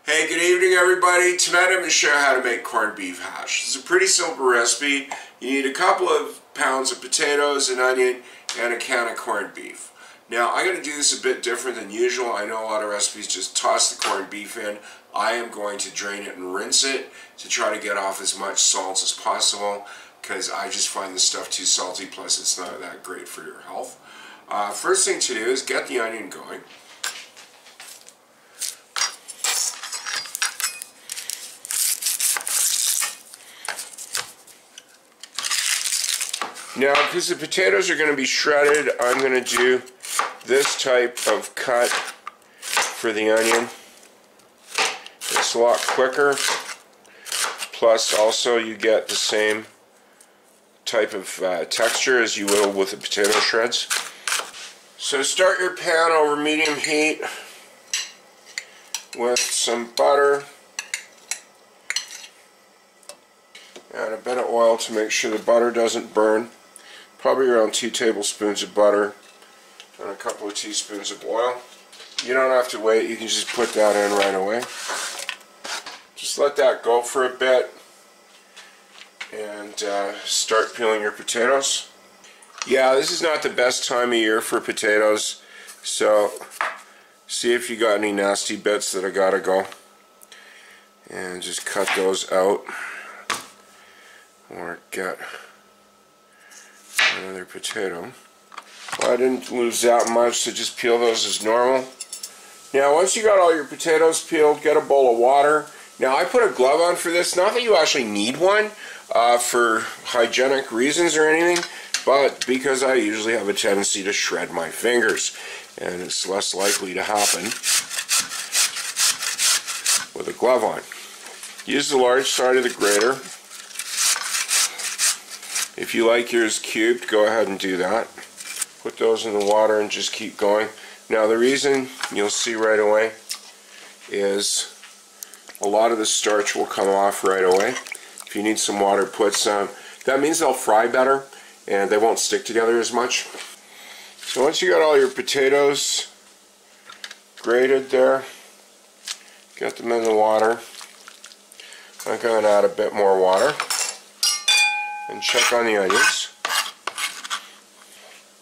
Hey, good evening everybody. Tonight I'm going to show you how to make corned beef hash. It's a pretty simple recipe. You need a couple of pounds of potatoes, an onion, and a can of corned beef. Now I'm going to do this a bit different than usual. I know a lot of recipes just toss the corned beef in. I am going to drain it and rinse it to try to get off as much salt as possible because I just find this stuff too salty, plus it's not that great for your health. First thing to do is get the onion going. Now, because the potatoes are going to be shredded, I'm going to do this type of cut for the onion. It's a lot quicker, plus also you get the same type of texture as you will with the potato shreds. So start your pan over medium heat with some butter and a bit of oil to make sure the butter doesn't burn. Probably around 2 tablespoons of butter and a couple of teaspoons of oil. You don't have to wait, you can just put that in right away. Just let that go for a bit and start peeling your potatoes. Yeah, this is not the best time of year for potatoes, so see if you got any nasty bits that I gotta go and just cut those out, or get another potato. Well, I didn't lose that much, so just peel those as normal. Now once you got all your potatoes peeled, get a bowl of water. Now I put a glove on for this, not that you actually need one for hygienic reasons or anything, but because I usually have a tendency to shred my fingers, and it's less likely to happen with a glove on. Use the large side of the grater. If you like yours cubed, go ahead and do that. Put those in the water and just keep going. Now the reason you'll see right away is a lot of the starch will come off right away. If you need some water, put some. That means they'll fry better and they won't stick together as much. So once you got all your potatoes grated there, get them in the water. I'm going to add a bit more water and check on the onions.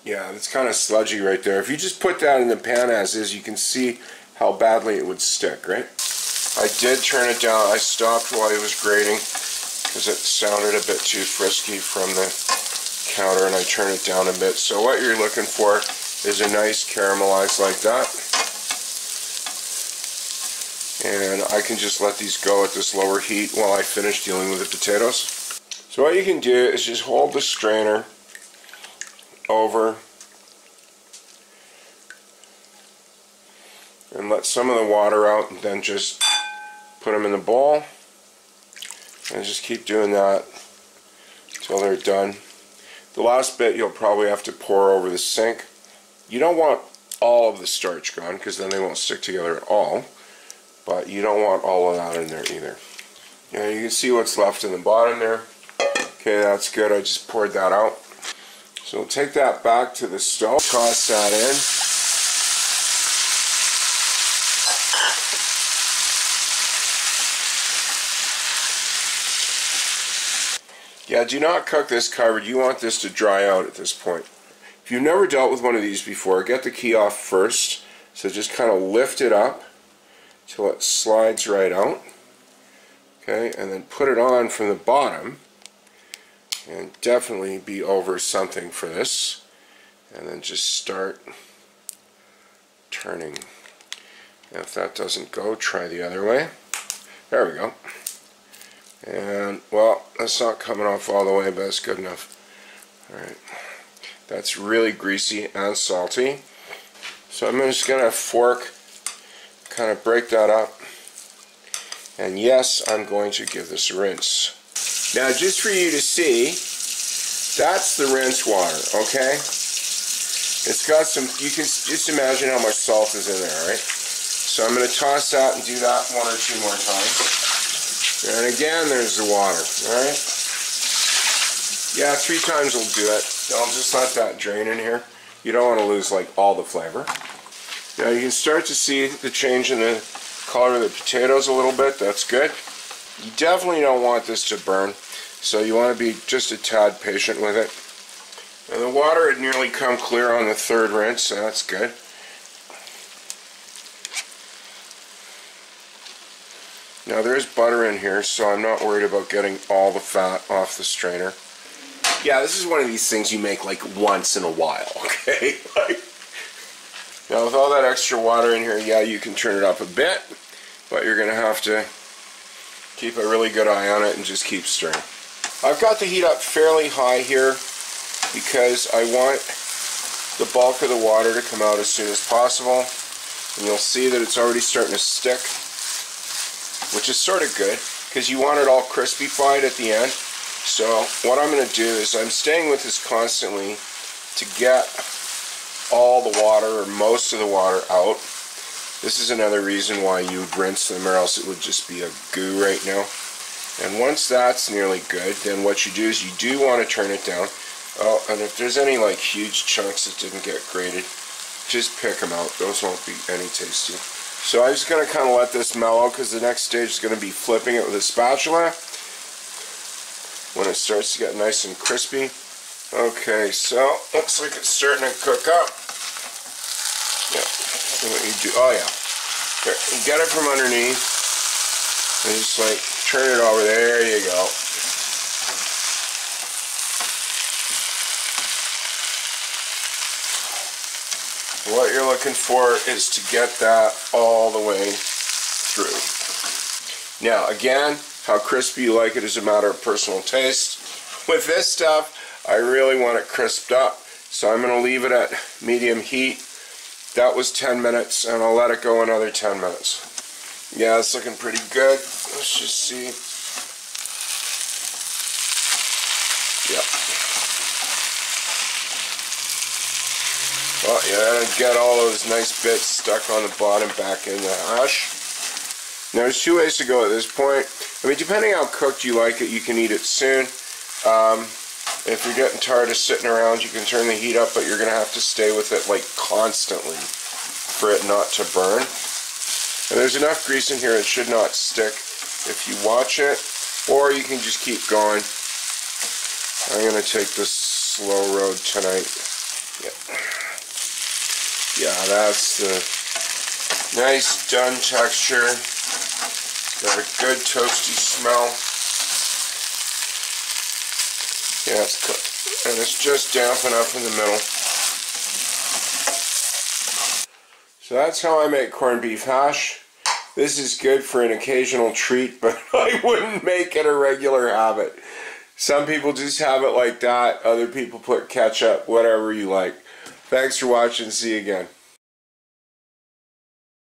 Yeah, it's kind of sludgy right there. If you just put that in the pan as is, you can see how badly it would stick, right? I did turn it down. I stopped while I was grating because it sounded a bit too frisky from the counter, and I turned it down a bit. So what you're looking for is a nice caramelized like that. And I can just let these go at this lower heat while I finish dealing with the potatoes. So what you can do is just hold the strainer over and let some of the water out, and then just put them in the bowl and just keep doing that until they're done. The last bit you'll probably have to pour over the sink. You don't want all of the starch gone because then they won't stick together at all, but you don't want all of that in there either. Yeah, you can see what's left in the bottom there. Okay, that's good. I just poured that out. So we'll take that back to the stove, toss that in. Yeah, do not cook this covered. You want this to dry out at this point. If you've never dealt with one of these before, get the key off first. So just kind of lift it up till it slides right out. Okay, and then put it on from the bottom. And definitely be over something for this, and then just start turning. If that doesn't go, try the other way. There we go. And well, that's not coming off all the way, but it's good enough. Alright, that's really greasy and salty, so I'm just gonna fork kind of break that up, and yes, I'm going to give this a rinse. Now, just for you to see, that's the rinse water, okay? It's got some, you can just imagine how much salt is in there, right? So I'm going to toss that and do that 1 or 2 more times. And again, there's the water, alright? Yeah, 3 times will do it. I'll just let that drain in here. You don't want to lose like all the flavor. Now you can start to see the change in the color the potatoes a little bit. That's good. You definitely don't want this to burn, so you want to be just a tad patient with it. And the water had nearly come clear on the third rinse, so that's good. Now there's butter in here, so I'm not worried about getting all the fat off the strainer. Yeah, this is one of these things you make like once in a while, okay? Now with all that extra water in here, yeah, you can turn it up a bit, but you're going to have to keep a really good eye on it and just keep stirring. I've got the heat up fairly high here because I want the bulk of the water to come out as soon as possible. And you'll see that it's already starting to stick, which is sort of good because you want it all crispy-fied at the end. So what I'm going to do is I'm staying with this constantly to get all the water or most of the water out. This is another reason why you'd rinse them, or else it would just be a goo right now. And once that's nearly good, then what you do is you do want to turn it down. Oh, and if there's any like huge chunks that didn't get grated, just pick them out. Those won't be any tasty. So I'm just going to kind of let this mellow, because the next stage is going to be flipping it with a spatula when it starts to get nice and crispy. Okay, so looks like it's starting to cook up. Yeah, and what you do, oh yeah, there, you get it from underneath and just like turn it over. There you go. What you're looking for is to get that all the way through. Now again, how crispy you like it is a matter of personal taste. With this stuff, I really want it crisped up, so I'm going to leave it at medium heat. That was 10 minutes, and I'll let it go another 10 minutes. Yeah, it's looking pretty good. Let's just see. Yep. Well, yeah, get all those nice bits stuck on the bottom back in the hash. Now, there's two ways to go at this point. I mean, depending how cooked you like it, you can eat it soon. If you're getting tired of sitting around, you can turn the heat up, but you're going to have to stay with it like constantly for it not to burn. And there's enough grease in here it should not stick if you watch it, or you can just keep going. I'm going to take this slow road tonight. Yeah, that's the nice done texture. Got a good toasty smell. Yeah, it's cooked. And it's just damp enough in the middle. So that's how I make corned beef hash. This is good for an occasional treat, but I wouldn't make it a regular habit. Some people just have it like that. Other people put ketchup, whatever you like. Thanks for watching. See you again.